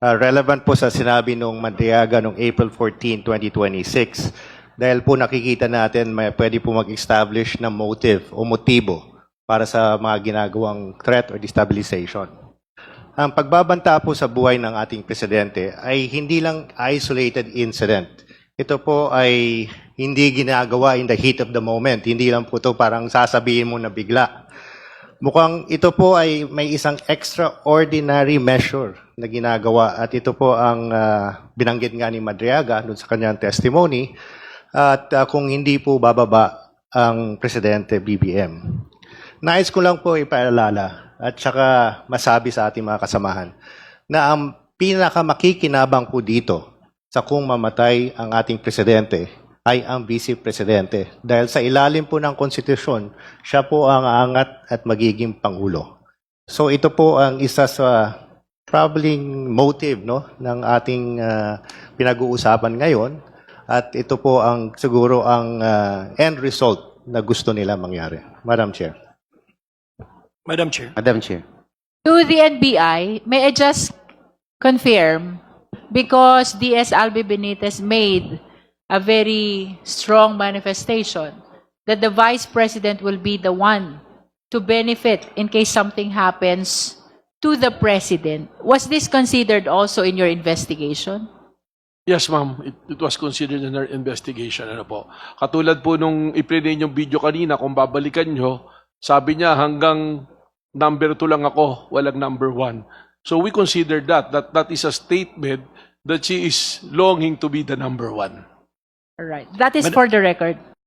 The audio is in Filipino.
relevant po sa sinabi nung Madriaga noong April 14, 2026. Dahil po nakikita natin may pwede po mag-establish ng motive o motibo para sa mga ginagawang threat or destabilization. Ang pagbabanta po sa buhay ng ating presidente ay hindi lang isolated incident. Ito po ay hindi ginagawa in the heat of the moment. Hindi lang po ito parang sasabihin mo na bigla. Mukhang ito po ay may isang extraordinary measure na ginagawa at ito po ang binanggit nga ni Madriaga doon sa kanyang testimony at kung hindi po bababa ang Presidente BBM. Nais ko lang po ipaalala at saka masabi sa ating mga kasamahan na ang pinakamakikinabang po dito sa kung mamatay ang ating Presidente ay ang Vice Presidente. Dahil sa ilalim po ng konstitusyon, siya po ang aangat at magiging Pangulo. So ito po ang isa sa troubling motive ng ating pinag-uusapan ngayon. At ito po ang siguro ang end result na gusto nila mangyari. Madam Chair. Madam Chair. Madam Chair. To the NBI, may I just confirm, because DS Albi Benitez made a very strong manifestation that the Vice President will be the one to benefit in case something happens to the President. Was this considered also in your investigation? Yes, ma'am. It was considered in our investigation. Ano po. Katulad po nung i-play yung video kanina, kung babalikan nyo, sabi niya hanggang number 2 lang ako, walang number 1. So we consider that is a statement that she is longing to be the number 1. All right. That is for the record.